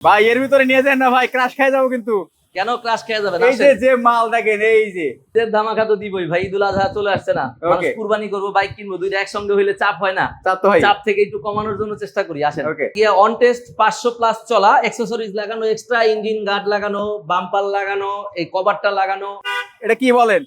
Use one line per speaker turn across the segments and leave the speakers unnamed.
ভাই এর ভিতরে নিয়ে যান না ভাই, ক্রাশ খাই যাবো কিন্তু।
কেন ক্রাশ খেয়ে যাবে?
এই যে মাল দেখেন, এই যে
ধামাকা তো দিবই ভাই, ঈদুল আজহা চলে আসছে না, মানুষ কুরবানি করবো, বাইক কিনবো, দুইটা একসঙ্গে হইলে চাপ হয় না?
চাপ তো হয়,
চাপ থেকে একটু কমানোর জন্য চেষ্টা করি। আসেন, গিয়া অন টেস্ট 500 প্লাস চলা, অ্যাকসেসরিজ লাগানো, এক্সট্রা ইঞ্জিন গার্ড লাগানো, বাম্পার লাগানো, এই কভারটা লাগানো।
এটা কি বলেন?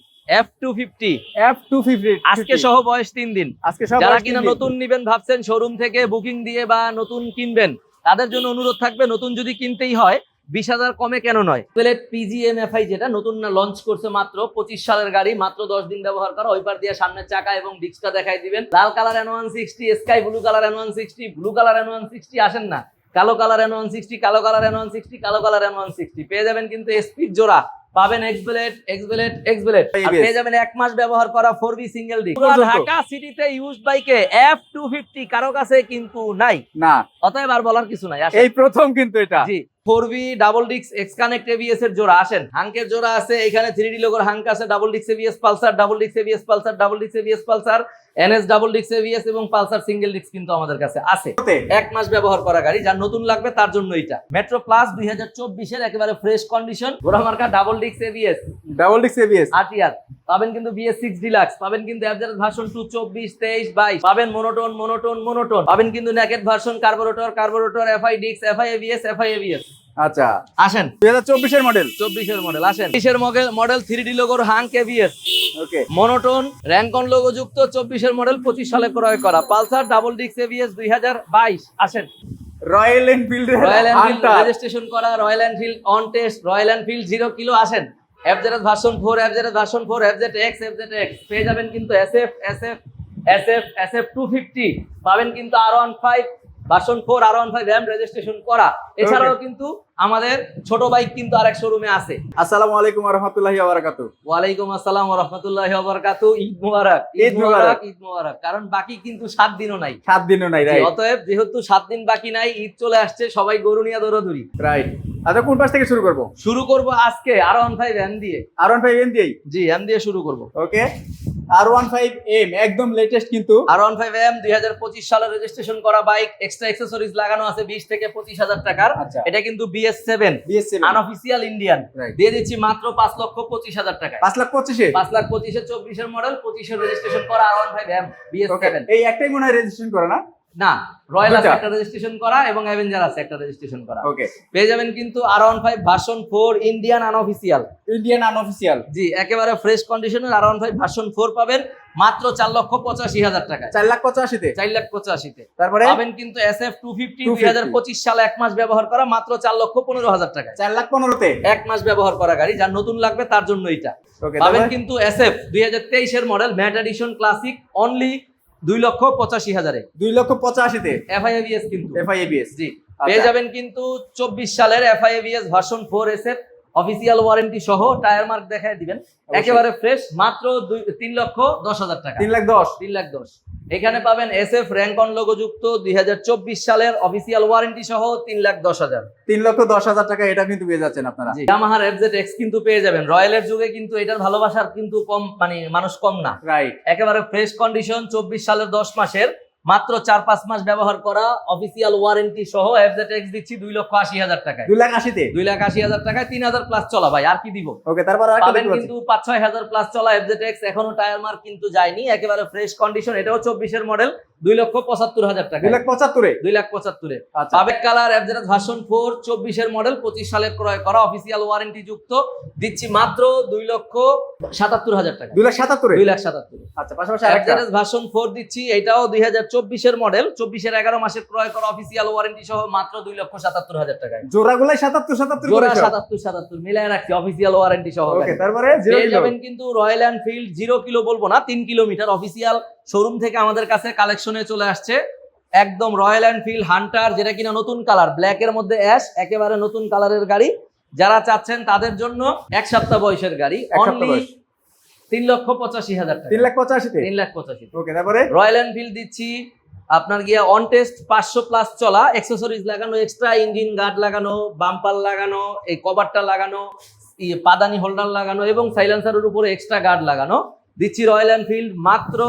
F250
F250
আজকে সহ বয়স 3 দিন।
আজকে সহ
যারা কিনা নতুন নিবেন ভাবছেন, শোরুম থেকে বুকিং দিয়ে বা নতুন কিনবেন, তাদের জন্য অনুরোধ থাকবে, নতুন যদি কিনতেই হয় 20,000 কমে কেন নয়। PGMFI যেটা নতুন না লঞ্চ করছে, মাত্র 25 সালের গাড়ি, মাত্র 10 দিন ব্যবহার করা। ওইপার দিয়ে সামনের চাকা এবং ডিস্কটা দেখাই দিবেন। লাল colour N160, sky blue colour N160, blue colour N160, আসেন না কালো কালার N160, কালো কালার N160, কালো কালার N160 পেয়ে যাবেন কিন্তু স্পিড জোড়া পাবেন, এক্সবেলেট আর পেয়ে যাবেন 1 মাস ব্যবহার করা 4V সিঙ্গেল ডিস্ক। ঢাকা সিটিতে ইউজড বাইকে F250 কারো কাছে কিন্তু নাই
না,
অতএব আর বলার কিছু নাই।
এই প্রথম কিন্তু এটা।
জি, 4V double disc x connect ABS এর জোড়া। আসেন, হাঙ্কের জোড়া আছে এখানে, 3D লোগোর হাঙ্ক আছে, double disc ABS Pulsar, double disk ABS Pulsar, double disk ABS Pulsar, NS double disc ABS এবং পালসার সিঙ্গেল ডিস্ক কিন্তু আমাদের কাছে আছে। 1 মাস ব্যবহার করা গাড়ি, যার নতুন লাগবে তার জন্য এটা। মেট্রো প্লাস 2024 এর একেবারে ফ্রেশ কন্ডিশন, গোড়া মার্কা double disc ABS,
double disc ABS
RTR পাবেন কিন্তু, BS6 ডিলাক্স পাবেন কিন্তু, FZ ভার্সন 2 24 23 22 পাবেন, মোনোটোন পাবেন কিন্তু, naked version, carburettor, FI disc, FI ABS।
আচ্ছা,
আসেন
2024 এর মডেল,
24 এর মডেল। আসেন 20 এর মডেল, 3D লোগোর হাঙ্ক ABS,
ওকে,
মোনোটোন র্যাঙ্কন লোগো যুক্ত, 24 এর মডেল, 25 সালে ক্রয় করা, পালসার ডাবল ডিস্ক ABS 2022। আসেন,
রয়্যাল এনফিল্ড
রেজিস্ট্রেশন করা, Royal Enfield on test, Royal Enfield 0 kilo. আসেন, FZ ভার্সন 4, FZX পেয়ে যাবেন কিন্তু, SF 250 পাবেন কিন্তু, R15 version 4, R15 RAM registration করা। এছাড়াও কিন্তু আমাদের ছোট বাইক কিন্তু আরেক শোরুমে আছে।
আসসালামু আলাইকুম ওয়া রাহমাতুল্লাহি ওয়া বারাকাতুহু।
ওয়ালাইকুম আসসালাম ওয়া রাহমাতুল্লাহি ওয়া বারাকাতুহু। ঈদ মোবারক। কারণ বাকি কিন্তু 7 দিনও নাই,
7 দিনও নাই, রাইট।
অতএব যেহেতু 7 দিন বাকি নাই, ঈদ চলে আসছে, সবাই গরু নিয়ে দৌড়াদৌড়ি,
রাইট। আচ্ছা, কোন পাশ থেকে শুরু করব?
আজকে R15 M দিয়ে।
R15 M দিয়ে?
জি, M দিয়ে শুরু করব।
ওকে, R15 M একদম লেটেস্ট কিন্তু,
R15 M 2025 সালে রেজিস্ট্রেশন করা বাইক, এক্সট্রা অ্যাকসেসরিজ লাগানো আছে 20 থেকে 25,000 টাকার। এটা কিন্তু BS7 আনঅফিশিয়াল ইন্ডিয়ান, দিয়ে দিচ্ছি মাত্র 5,25,000 টাকায়।
5,25,000
5,25,000 24 এর মডেল, 25 এর রেজিস্ট্রেশন করা R15 M BS7।
এই একটাই মনে হয় রেজিস্ট্রেশন করা না?
না, রয়্যাল আছে একটা রেজিস্ট্রেশন করা এবং অ্যাভেঞ্জার আছে একটা রেজিস্ট্রেশন করা।
ওকে,
পেয়ে যাবেন কিন্তু R15 ভার্সন 4 ইন্ডিয়ান আনঅফিশিয়াল। জি, একেবারে ফ্রেশ কন্ডিশনের R15 ভার্সন 4 পাবেন মাত্র 4,85,000 টাকায়।
4,85,000 তে।
তারপরে পাবেন কিন্তু SF 250 2025 সালে 1 মাস ব্যবহার করা, মাত্র 4,15,000 টাকায়।
4,15,000 তে
1 মাস ব্যবহার করা গাড়ি, যার নতুন লাগবে তার জন্য এটা। পাবেন কিন্তু SF 2023 এর model mat addition classic only 2,85,000 এ।
2,85,000 তে
FI ABS কিন্তু,
FI ABS।
জি, পেয়ে যাবেন কিন্তু 24 সালের FI ABS version 4 SF official warranty সহ, টায়ার মার্ক দেখায় দিবেন, একেবারে ফ্রেশ, মাত্র 3,10,000 টাকা। 3,10,000 এখানে পাবেন SF র্যাঙ্ক অন লোগো যুক্ত 2024 সালের অফিসিয়াল ওয়ারেন্টি সহ 3,10,000।
3,10,000 টাকা এটা কিন্তু পেয়ে যাচ্ছেন আপনারা।
ইয়ামাহার FZX কিন্তু পেয়ে যাবেন, রয়্যালের যুগে কিন্তু এটার ভালোবাসার কিন্তু কম, মানে মানুষ কম না,
রাইট।
একেবারে ফ্রেশ কন্ডিশন, 24 সালের 10 মাসের, মাত্র 4-5 মাস ব্যবহার করা, অফিসিয়াল ওয়ারেন্টি সহ FZX দিচ্ছি 2,80,000 টাকায়।
2,80,000 তে
2,80,000 টাকায় 3,000 প্লাস চলা ভাই, আর কি দিব?
ওকে, তারপর
পাবেন কিন্তু 5-6,000 প্লাস চলা FZX, এখনো টায়ার মার্ক কিন্তু যায়নি, একেবারে ফ্রেশ কন্ডিশন। এটাও 24 এর মডেল, 2,75,000 টাকা।
2,75,000
পাবেক কালার FZ ভার্সন 4 24 এর মডেল, 25 সালে ক্রয় করা, অফিসিয়াল ওয়ারেন্টি যুক্ত, দিচ্ছি মাত্র 2,77,000 টাকা।
2,77,000। আচ্ছা, পাশাপাশি আরেকটা
FZ ভার্সন 4 দিচ্ছি, এটাও 2024 এর মডেল, 24 এর 11 মাসের ক্রয় করা, অফিসিয়াল ওয়ারেন্টি সহ, মাত্র 2,77,000 টাকায়।
জোড়াগুলাই 77
জোড়া 77 মিলাই রাখছি, অফিসিয়াল ওয়ারেন্টি সহ।
ওকে, তারপরে
পেয়ে যাবেন কিন্তু রয়্যাল এনফিল্ড 0 কিলো বলবো না, 3 কিলোমিটার অফিসিয়াল শোরুম থেকে আমাদের কাছে কালেকশনে চলে আসছে, একদম রয়্যাল এনফিল্ড হান্টার, যেটা কিনা নতুন কালার, ব্ল্যাক এর মধ্যে অ্যাশ, একেবারে নতুন কালারের গাড়ি। যারা চাচ্ছেন তাদের জন্য 1 সপ্তাহ বয়সের গাড়ি, অনলি 3,85,000 টাকা।
3,85,000। ওকে, তারপরে
রয়্যাল এনফিল্ড দিচ্ছি আপনার গিয়া অন টেস্ট 500 প্লাস চলা, অ্যাকসেসরিজ লাগানো, এক্সট্রা ইঞ্জিন গার্ড লাগানো, বাম্পার লাগানো, এই কভারটা লাগানো, পাদানি হোল্ডার লাগানো এবং সাইলেন্সারের উপরে এক্সট্রা গার্ড লাগানো, দিচ্ছি রয়্যাল এনফিল্ড মাত্র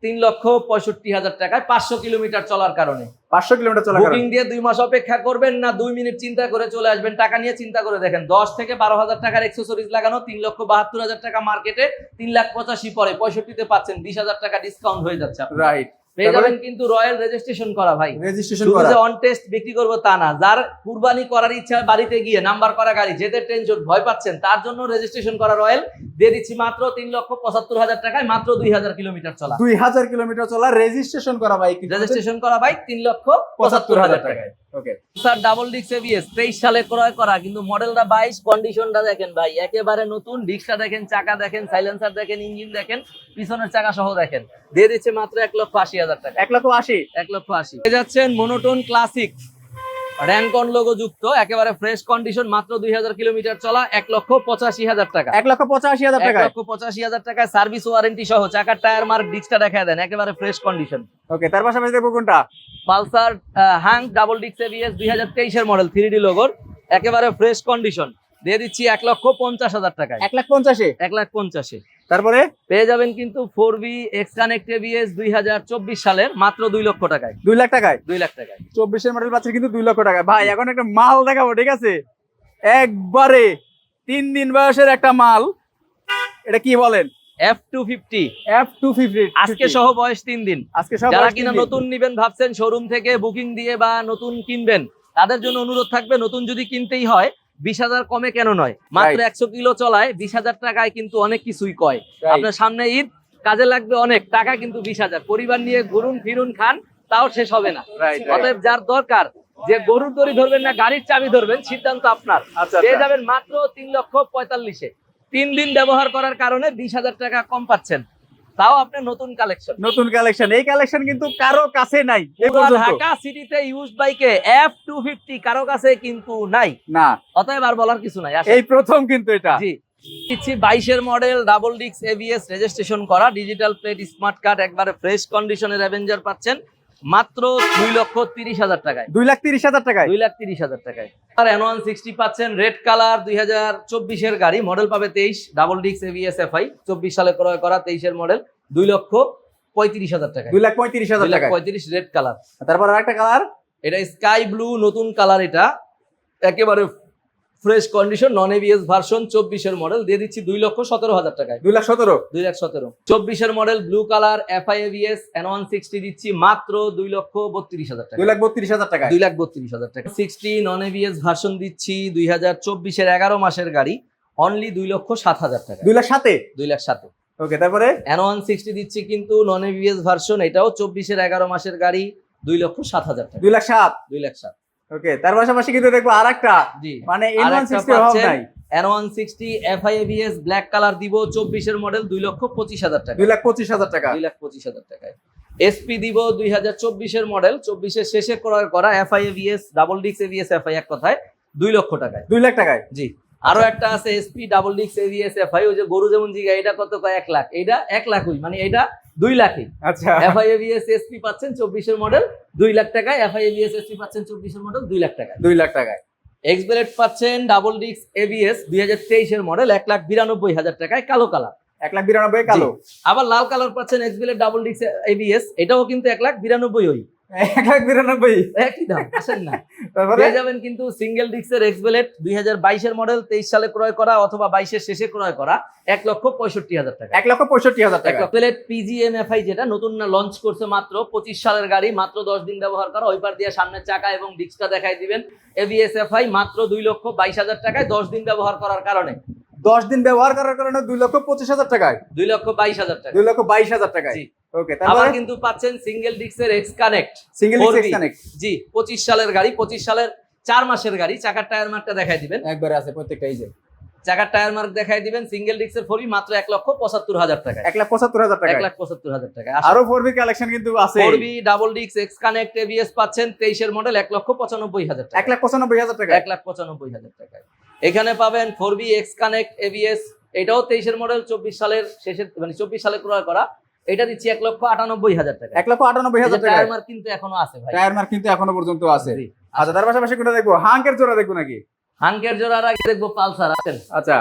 3,65,000 টাকায় 500 কিলোমিটার চলার কারণে।
500 কিলোমিটার চলা
বুকিং দিয়ে 2 মাস অপেক্ষা করবেন না 2 মিনিট চিন্তা করে চলে আসবেন, টাকা নিয়ে চিন্তা করে দেখেন 10 থেকে 12,000 টাকার অ্যাকসেসরিজ লাগানো 3,72,000 টাকা মার্কেটে, 3,85,000 পরে 65 তে পাচ্ছেন, 20,000 টাকা ডিসকাউন্ট হয়ে যাচ্ছে আপনার।
রাইট,
পেয়ে যাবেন কিন্তু রয়্যাল রেজিস্ট্রেশন করা ভাই,
রেজিস্ট্রেশন
শুধু
করা।
যে অন টেস্ট বিক্রি করবো তা না, যার কুরবানি করার ইচ্ছা বাড়িতে গিয়ে নাম্বার করা গাড়ি যেতে টেনশন ভয় পাচ্ছেন তার জন্য রেজিস্ট্রেশন করা রয়্যাল দিয়ে দিচ্ছি মাত্র 3,75,000 টাকায়, মাত্র 2,000 কিলোমিটার চলা।
2000 কিলোমিটার চলা রেজিস্ট্রেশন করা বাইক,
রেজিস্ট্রেশন করা বাইক 3,75,000 টাকায়।
টাকায়। Okay
sir double disc ABS 23 সালে ক্রয় করা, কিন্তু মডেলটা 22, কন্ডিশনটা দেখেন ভাই একেবারে নতুন, ডিস্কটা দেখেন, চাকা দেখেন, সাইলেন্সার দেখেন, ইঞ্জিন দেখেন, পিছনের চাকা সহ দেখেন, দিয়ে দিচ্ছে মাত্র 1,80,000 টাকা।
1,80,000।
1,80,000 পেয়ে যাচ্ছেন মনোটোন ক্লাসিক র‍্যানকন লোগো যুক্ত, একেবারে ফ্রেশ কন্ডিশন, মাত্র 2,000 কিলোমিটার চলা, 1,85,000 টাকা।
1,85,000 টাকা।
1,85,000 টাকায় সার্ভিস ওয়ারেন্টি সহ, চাকার টায়ার মার্ক ডিস্কটা দেখায় দেন, একেবারে ফ্রেশ কন্ডিশন।
ওকে, তার পাশাপাশি দেখবো কোনটা?
Pulsar hunk double disc ABS 2023 এর মডেল, 3D লোগোর, একেবারে ফ্রেশ কন্ডিশন, দিয়ে দিচ্ছি 1,50,000 টাকায়।
1,50,000।
1,50,000
তারপরে
পেয়ে যাবেন কিন্তু 4V এক্স কানেক্ট এবিএস 2024 সালের, মাত্র 2 লক্ষ টাকায়।
2 লাখ টাকায়।
2 লাখ টাকায়
24 এর মডেল পাচ্ছেন কিন্তু 2 লক্ষ টাকা। ভাই এখন একটা মাল দেখাবো, ঠিক আছে? একবারে 3 দিন বয়সের একটা মাল, এটা কি বলেন?
F250
F250
আজকে সহ বয়স 3 দিন।
আজকে সব
যারা
বয়স
কিনা
3 দিন।
নতুন নিবেন ভাবছেন শোরুম থেকে বুকিং দিয়ে বা নতুন কিনবেন, তাদের জন্য অনুরোধ থাকবে নতুন যদি কিনতেই হয় 20,000 কমে কেন নয়, মাত্র 100 কিলো চলায় 20,000 টাকায় কিন্তু অনেক কিছুই কয়।
Right.
আপনার সামনে ঈদ, কাজে লাগবে অনেক টাকা, কিন্তু 20,000 পরিবার নিয়ে ঘুরুন ফিরুন খান তাও শেষ হবে না।
Right, right.
অতএব যার দরকার যে গরুর দড়ি ধরবেন না গাড়ির চাবি ধরবেন, সিদ্ধান্ত আপনার।
আচ্ছা,
পেয়ে
আচ্ছা।
যাবেন মাত্র 3,45,000-এ, 3 দিন ব্যবহার করার কারণে 20,000 টাকা কম পাচ্ছেন, তাও আপনার নতুন কালেকশন।
নতুন কালেকশন, এই কালেকশন কিন্তু কারো কাছে নাই এই
পুরো
পর্যন্ত।
ঢাকা সিটিতে ইউজড বাইকে F250 কারো কাছে কিন্তু নাই,
না,
অতএব আর বলার কিছু নাই। আসেন।
এই প্রথম কিন্তু এটা।
জি দিচ্ছি 22 এর model double disc ABS registration করা, ডিজিটাল প্লেট, স্মার্ট কার্ড, একবারে ফ্রেশ কন্ডিশনের অ্যাভেঞ্জার পাচ্ছেন মাত্র 2,30,000 টাকায়।
2,30,000 টাকায়।
2,30,000 টাকায়। আর N160 পাচ্ছেন রেড কালার, 2024 এর গাড়ি, মডেল পাবে 23, ডাবল ডিস্ক এবিএস এফআই 24 সালে ক্রয় করা, 23 এর মডেল, 2,35,000 টাকায়।
2,35,000 টাকায়।
2,35,000 রেড কালার।
তারপর আরেকটা কালার,
এটা স্কাই ব্লু নতুন কালার, এটা একেবারে fresh condition, non ABS version, 24 এর মডেল, দিয়ে দিচ্ছি 2,17,000 টাকায়।
2,17,000।
2,17,000 24 এর model blue colour FI ABS N160 দিচ্ছি মাত্র 2,32,000 টাকা।
2,32,000 টাকায়।
2,32,000 টাকা। 60 নন এবিএস ভার্সন দিচ্ছি 2024 এর 11 মাসের গাড়ি, অনলি 2,07,000 টাকা।
2,07,000।
2,07,000
ওকে, তারপরে
N160 দিচ্ছি কিন্তু নন এবিএস ভার্সন, এটাও 24 এর 11 মাসের গাড়ি, 2,07,000 টাকা।
2,07,000।
2,07,000
ওকে, তার পাশাপাশি কিন্তু দেখবো আরেকটা,
জি
মানে
আরেকটা
N160 এর অভাব
পাচ্ছেন,
নাই।
N160 FI ABS black colour দিব 24 এর মডেল, 2,25,000 টাকা।
2,25,000 টাকা।
2,25,000 টাকায়। এসপি দিব 2024 এর মডেল, 24 এর শেষে ক্রয় করা, FI ABS double disc ABS FI, এক কথায় 2 লক্ষ টাকায়।
2 লাখ টাকায়।
জি আরো একটা আছে SP double disc ABS FI, ওই যে গরু যেমন জিগা, এটা কত কয় 1 লাখ, এটা 1 লাখই, মানে এটা 2 লাখই।
আচ্ছা,
এফআই এবিএস এসপি পাচ্ছেন 24 এর মডেল 2 লাখ টাকায়, এফআই এবিএস এসপি পাচ্ছেন 24 এর মডেল 2 লাখ টাকায়।
2 লাখ টাকায়।
এক্সবেলেট পাচ্ছেন ডাবল ডিস্ক এবিএস 2023 এর মডেল 1,92,000 টাকায়, কালো কালার।
1,92,000 কালো।
আবার লাল কালার পাচ্ছেন এক্সবেলেট ডাবল ডিস্ক এবিএস, এটাও কিন্তু 1,92,000 ওই
1,92,000।
একই দাম, আসেন না।
তারপরে
পেয়ে যাবেন কিন্তু সিঙ্গেল ডিস্কের এক্সবেলেট 2022 এর মডেল, 23 সালে ক্রয় করা অথবা 22 এর শেষে ক্রয় করা, 1,65,000 টাকা।
1,65,000 টাকা।
এক্সবেলেট পিজিএম এফআই যেটা নতুন না লঞ্চ করছে মাত্র, 25 সালের গাড়ি, মাত্র 10 দিন ব্যবহার করা, ওই পার দিয়ে সামনের চাকা এবং ডিস্কটা দেখাই দিবেন, এবিএস এফআই মাত্র 2,22,000 টাকায় 10 দিন ব্যবহার করার কারণে।
10 দিন ব্যবহার করার কারণে 2,25,000 টাকায়।
2,22,000 টাকা।
2,22,000 টাকায়।
জি।
ওকে,
আবার
তারপরে
কিন্তু পাচ্ছেন সিঙ্গেল ডিস্কের X connect,
single
4V
disc connect.
জি 25 সালের গাড়ি, 25 সালের 4 মাসের গাড়ি, চাকার টায়ার মার্কটা দেখাই দিবেন,
একবারে আছে প্রত্যেকটা, এই যে
চাকার টায়ার মার্ক দেখাই দিবেন, সিঙ্গেল ডিস্কের 4V মাত্র 1,75,000 টাকা।
1,75,000 টাকা।
1,75,000 টাকা।
আরো 4V কালেকশন কিন্তু আছে।
4V double disc x connect ABS পাচ্ছেন 23 এর মডেল 1,95,000 টাকা।
1,95,000 টাকা।
1,95,000 টাকায়। এখানে পাবেন 4V এক্স কানেক্ট এবিএস, এটাও 23 এর মডেল, 24 সালের শেষে, মানে 24 সালে ক্রয় করা, এটা দিচ্ছি 1,98,000 টাকা।
1,98,000 টাকা।
টায়ার মার্ক কিন্তু এখনো আছে ভাই।
টায়ার মার্ক কিন্তু এখনো পর্যন্ত আছে।
জি।
আচ্ছা, তার পাশাপাশি কোনটা দেখবো? হাঙ্কের জোড়া দেখবো নাকি?
হাঙ্কের জোড়ার আগে দেখবো পালসার, আছেন।
আচ্ছা,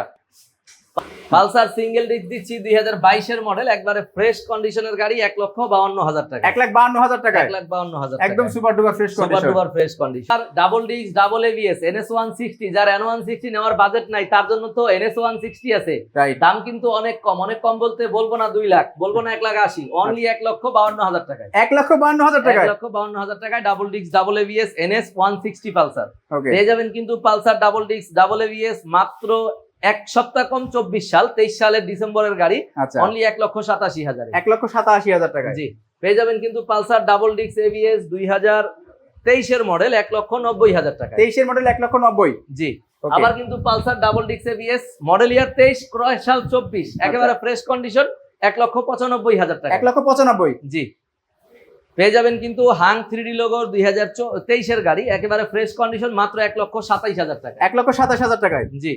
পালসার সিঙ্গেল ডিস্ক দিচ্ছি 2022 মডেল, একবারে ফ্রেশ কন্ডিশনের গাড়ি, 1,52,000 টাকা।
1,52,000 টাকায়
1,52,000
একদম super duper fresh
super
condition.
Duper fresh condition. আর double disc double ABS NS 160, যার N 160 নেওয়ার বাজেট নাই তার জন্য তো NS 160 আছে।
রাইট,
দাম কিন্তু অনেক কম, অনেক কম বলতে বলবো না 2 লাখ, বলবো না 1,80,000, অনলি 1,52,000 টাকায়।
1,52,000 টাকায়
1,52,000 টাকায় double disc double ABS NS 160 Pulsar
okay.
পেয়ে যাবেন কিন্তু Pulsar double disc double ABS মাত্র এক সপ্তাহ কম, 24 সাল, 23 সালের ডিসেম্বরের গাড়ি,
আচ্ছা,
অনলি 1,87,000।
1,87,000 টাকায়
জি, পেয়ে যাবেন কিন্তু Pulsar double disc ABS 2023 model 1,90,000 টাকা।
23 এর মডেল 1,90,000।
জি,
Okay.
আবার কিন্তু Pulsar double disc ABS model ইয়ার 23, ক্রয় সাল 24, একেবারে ফ্রেশ কন্ডিশন, 1,95,000 টাকা।
1,95,000।
জি, পেয়ে যাবেন কিন্তু হাং 3D লোগোর 2023 এর গাড়ি, একেবারে ফ্রেশ কন্ডিশন, মাত্র 1,27,000 টাকা।
1,27,000 টাকায়
জি,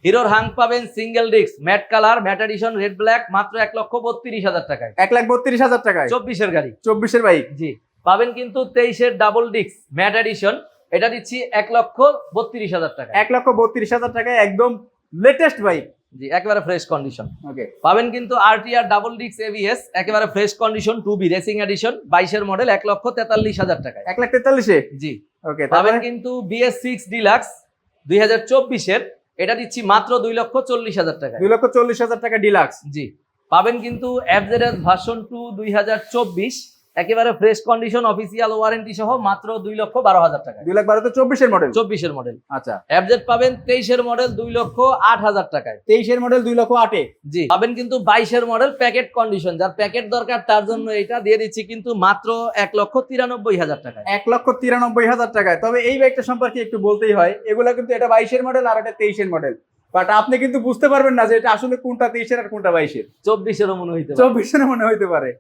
হিরোর হাং পাবেন single disc matte colour matte addition red black, মাত্র 1,32,000 টাকায়।
1,32,000 টাকায়
24 এর গাড়ি।
24 এর বাইক।
জি, পাবেন কিন্তু 23 এর ডাবল ডিস্ক ম্যাট এডিশন, এটা দিচ্ছি 1,32,000 টাকা।
1,32,000 টাকায় একদম লেটেস্ট বাইক।
জি, একেবারে ফ্রেশ কন্ডিশন।
ওকে,
পাবেন কিন্তু আরটিআর ডাবল ডিস্ক এবিএস, একেবারে fresh condition 2B racing addition, 22 এর মডেল, 1,43,000 টাকায়।
1,43,000।
জি,
ওকে,
পাবেন কিন্তু BS6 ডিলাক্স 2024 এর, এটা দিচ্ছি মাত্র 2,40,000 টাকা।
2,40,000 টাকা ডিলাক্স।
জি, পাবেন কিন্তু FZS ভার্সন 2 2024, একেবারে ফ্রেশ কন্ডিশন, অফিসিয়াল ওয়ারেন্টি সহ, মাত্র 2,12,000 টাকা।
2,12,000 তো 24 এর মডেল।
24 এর মডেল।
আচ্ছা,
FZ পাবেন 23 এর মডেল 2,08,000 টাকায়।
23 এর মডেল 2,08,000।
জি, পাবেন কিন্তু 22 এর মডেল প্যাকেট কন্ডিশন, যার প্যাকেট দরকার তার জন্য এটা দিয়ে দিচ্ছি কিন্তু মাত্র 1,93,000 টাকায়।
1,93,000 টাকায়। তবে এই বাইকটা সম্পর্কে একটু বলতেই হয়, এগুলা কিন্তু এটা 22 এর মডেল আর এটা 23 এর মডেল, বাট আপনি কিন্তু বুঝতে পারবেন না যে এটা আসলে কোনটা 23 এর আর কোনটা 22 এর।
24 এরও মনে হইতে পারে।
24 এর মনে হইতে পারে।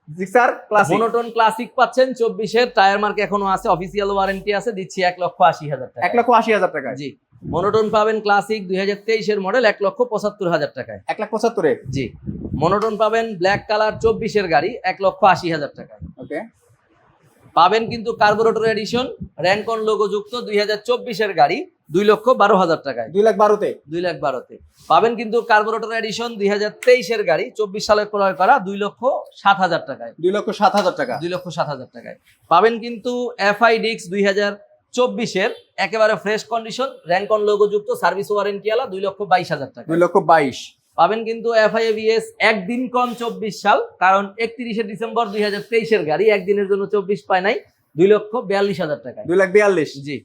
জি স্যার, ক্লাসিক
মনোটোন ক্লাসিক পাচ্ছেন 24 এর, টায়ার মার্ক এখনো আছে, অফিসিয়াল ওয়ারেন্টি আছে, দিচ্ছি 1,80,000 টাকা।
1,80,000 টাকায়।
জি, মনোটোন পাবেন ক্লাসিক 2023 এর মডেল 1,75,000 টাকায়।
1,75,000 এ।
জি, মনোটোন পাবেন ব্ল্যাক কালার 24 এর গাড়ি, 1,80,000 টাকায়।
ওকে,
পাবেন কিন্তু কার্বোরেটর এডিশন র্যানকন লোগো যুক্ত 2024 এর গাড়ি, 2,12,000 টাকায়।
2,12,000 তে।
2,12,000 পাবেন কিন্তু কার্বোরেটর এডিশন 2023 এর গাড়ি, 24 সালে ক্রয় করা, 2,07,000 টাকায়।
2,07,000 টাকা।
2,07,000 টাকায় পাবেন কিন্তু FI ডিক্স 2024 এর, একেবারে ফ্রেশ কন্ডিশন, র্যানকন লোগো যুক্ত, সার্ভিস ওয়ারেন্টি আলা, 2,22,000 টাকা।
2,22,000।
পাবেন কিন্তু FI ABS একদিন কম 24 সাল, কারণ 31শে ডিসেম্বর 2023 এর গাড়ি, একদিনের জন্য 24 পায় নাই, 2,42,000 টাকায়।
2,42,000।
জি,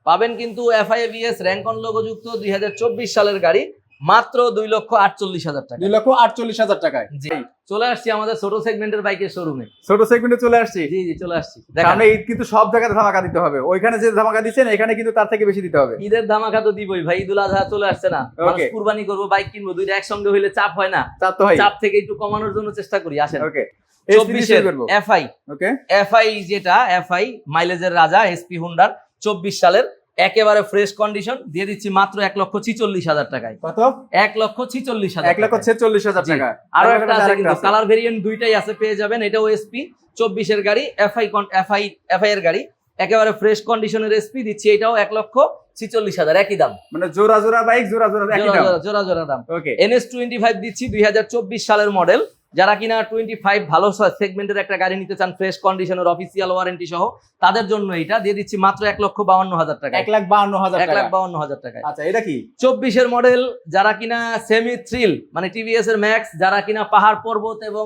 পাবেন কিন্তু FI ABS র্যানকন লোগো যুক্ত 2024 সালের গাড়ি, মাত্র 2,48,000 টাকা।
2,48,000 টাকায়।
জি, চলে আসছি আমাদের ছোট সেগমেন্টের বাইকের শোরুমে।
ছোট সেগমেন্টে চলে আসছি।
জি জি, চলে আসছি।
সামনে ঈদ, কিন্তু সব জায়গায় ধামাকা দিতে হবে। ওইখানে যে ধামাকা দিচ্ছেন এখানে কিন্তু তার থেকে বেশি দিতে হবে।
ঈদের ধামাকা তো দিবই ভাই, ঈদুল আজহা চলে আসছে না, মানুষ কুরবানি করবো, বাইক কিনবো, দুইটা একসঙ্গে হইলে চাপ হয় না,
চাপ তো হয়।
চাপ থেকে একটু কমানোর জন্য চেষ্টা করি। আসেন,
ওকে,
24 এর FI,
ওকে,
FI যেটা FI মাইলেজের রাজা, SP হোন্ডার 24 সালের, একেবারে ফ্রেশ কন্ডিশন, দিয়ে দিচ্ছি মাত্র 1,46,000 টাকায়।
কত?
1,46,000।
1,46,000 টাকা।
আরো একটা আছে কিন্তু, কালার ভেরিয়েন্ট দুইটাই আছে, পেয়ে যাবেন। এটাও SP 24 এর গাড়ি, FI এর গাড়ি, একেবারে ফ্রেশ কন্ডিশনের SP, দিচ্ছি এটাও 1,46,000, একই দাম।
মানে জোড়া জোড়া বাইক, জোড়া জোড়া একই দাম।
জোড়া জোড়া দাম।
ওকে,
NS25 দিচ্ছি 2024 সালের মডেল, যারা কিনা 25 ভালো সেগমেন্টের একটা গাড়ি নিতে চান, ফ্রেশ কন্ডিশনের, অফিসিয়াল ওয়ারেন্টি সহ, তাদের জন্য এটা দিয়ে দিচ্ছি মাত্র 1,52,000 টাকা।
1,52,000 টাকা।
1,52,000 টাকায়।
আচ্ছা, এটা কি?
24 এর মডেল, যারা কিনা সেমি থ্রিল মানে TVS এর ম্যাক্স, যারা কিনা পাহাড় পর্বত এবং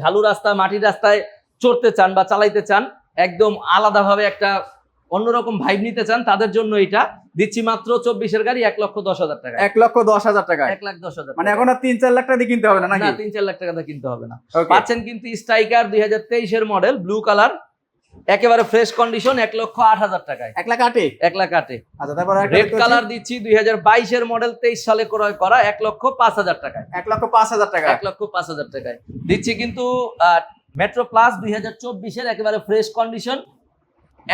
ঢালু রাস্তা, মাটির রাস্তায় চড়তে চান বা চালাইতে চান, একদম আলাদাভাবে একটা অন্যরকম ভাইব নিতে চান, তাদের জন্য এটা দিচ্ছি মাত্র 24 এর গাড়ি, 1,10,000 টাকা।
1,10,000 টাকা।
1,10,000
মানে এখন আর 3-4 লাখ টাকা দিয়ে কিনতে হবে না নাকি?
না, 3-4 লাখ টাকা দিয়ে কিনতে হবে না।
Okay.
পাচ্ছেন কিন্তু স্ট্রাইকার 2023 এর মডেল, ব্লু কালার, একেবারে ফ্রেশ কন্ডিশন, 1,08,000 টাকায়।
1,08,000।
1,08,000।
আচ্ছা, তারপর
রেড কালার দিচ্ছি 2022 এর মডেল, 23 সালে ক্রয় করা, 1,05,000 টাকায়।
1,05,000 টাকা।
1,05,000 টাকায় দিচ্ছি কিন্তু মেট্রো প্লাস 2024 এর, একেবারে ফ্রেশ কন্ডিশন,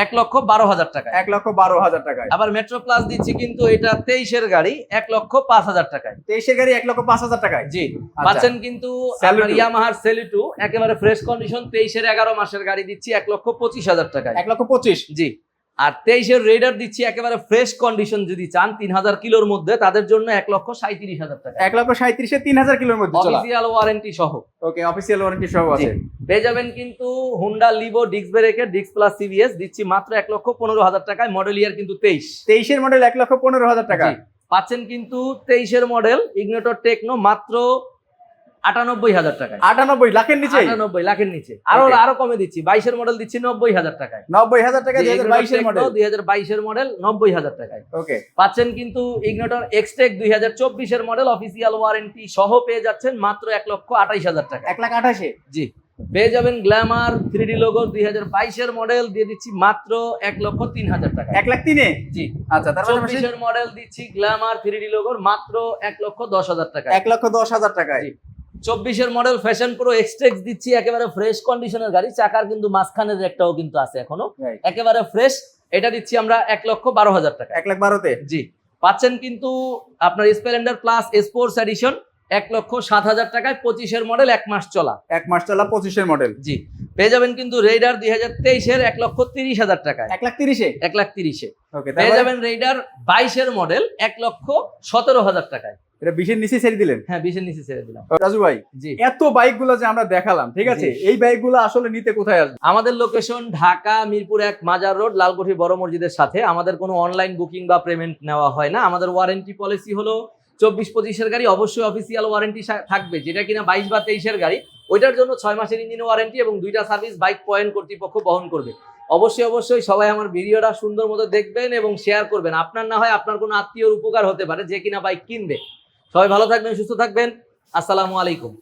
1,12,000 টাকায়।
1,12,000 টাকায়।
আবার মেট্রো প্লাস দিচ্ছি কিন্তু এটা 23 এর গাড়ি, 1,05,000 টাকায়।
23 এর গাড়ি 1,05,000 টাকায়।
জি, পাচ্ছেন কিন্তু ইয়ামাহার সেলিটু, একেবারে ফ্রেশ কন্ডিশন, 23 এর 11 মাসের গাড়ি, দিচ্ছি 1,25,000 টাকায়।
1,25,000।
জি, আর 23-এর রেডার দিচ্ছি একেবারে ফ্রেশ কন্ডিশন যদি চান 3000 কিলোর মধ্যে, তাদের জন্য 1,37,000 টাকা।
1,37,000 3000 কিলোর মধ্যে চলা,
অফিসিয়াল ওয়ারেন্টি সহ।
ওকে, অফিসিয়াল ওয়ারেন্টি সহ আছে।
পেয়ে যাবেন কিন্তু হুন্ডা লিভো ডিস্ক ব্রেকের ডিস্ক প্লাস সিবিএস দিচ্ছি মাত্র 1,15,000 টাকায়, মডেল ইয়ার কিন্তু
23 এর মডেল 1,15,000 টাকা।
পাচ্ছেন কিন্তু 23-এর মডেল ইগনিটর টেকনো মাত্র 98,000 টাকায়।
98 লাখের নিচে,
98 লাখের নিচে। আরো কমে দিচ্ছি, 22-এর মডেল দিচ্ছি 90,000 টাকায়।
90,000 টাকা 2022 এর মডেল,
2022-এর মডেল 90,000 টাকায়।
ওকে,
পাচ্ছেন কিন্তু ইগনিটর এক্সটেক 2024-এর মডেল অফিসিয়াল ওয়ারেন্টি সহ পেয়ে যাচ্ছেন মাত্র 1,28,000 টাকা।
1,28,000।
জি, পেয়ে যাবেন গ্ল্যামার 3D লোগো 2022-এর মডেল দিয়ে দিচ্ছি মাত্র 1,03,000 টাকা।
1,03,000 এ?
জি।
আচ্ছা, তার পাশাপাশি
24-এর মডেল দিচ্ছি গ্ল্যামার 3D লোগোর মাত্র 1,10,000 টাকা।
1,10,000 টাকায়।
24-এর মডেল ফ্যাশন প্রো এক্সটেক্স দিচ্ছি একেবারে ফ্রেশ কন্ডিশনের গাড়ি, চাকার কিন্তু মাঝখানের একটাও কিন্তু আছে এখনো, একেবারে ফ্রেশ। এটা দিচ্ছি আমরা 1,12,000 টাকা।
1,12,000 তে?
জি। পাচ্ছেন কিন্তু আপনার স্প্লেন্ডার প্লাস স্পোর্টস এডিশন 1,07,000 টাকায়, 25-এর মডেল, 1 মাস চলা।
1 মাস চলা 25 এর মডেল।
জি। পেয়ে যাবেন কিন্তু রেইডার 2023-এর 1,30,000 টাকায়।
1,30,000 এ?
1,30,000-এ।
ওকে,
পেয়ে যাবেন রেইডার 22-এর মডেল 1,17,000 টাকায়।
এটা 20 এর নিচে ছেড়ে দিলেন?
হ্যাঁ, 20-এর নিচে ছেড়ে দিলাম।
রাজু ভাই,
জি।
এত বাইকগুলো যে আমরা দেখালাম, ঠিক আছে, এই বাইকগুলো আসলে নিতে কোথায় আসবে?
আমাদের লোকেশন ঢাকা মিরপুর 1 মাজার রোড, লালকুঠি বড় মসজিদের সাথে। আমাদের কোনো অনলাইন বুকিং বা পেমেন্ট নেওয়া হয় না। আমাদের ওয়ারেন্টি পলিসি হলো 24-25-এর গাড়ি অবশ্যই অফিসিয়াল ওয়ারেন্টি থাকবে, যেটা কিনা 22 বা 23-এর গাড়ি ওইটার জন্য 6 মাসের ইঞ্জিন ওয়ারেন্টি এবং 2টা সার্ভিস বাইক পয়েন্ট কর্তৃপক্ষ বহন করবে। অবশ্যই সবাই আমার ভিডিওটা সুন্দর মতো দেখবেন এবং শেয়ার করবেন। আপনার না হয় আপনার কোনো আত্মীয়র উপকার হতে পারে যে কিনা বাইক কিনবে। সবাই ভালো থাকবেন, সুস্থ থাকবেন। আসসালামু আলাইকুম।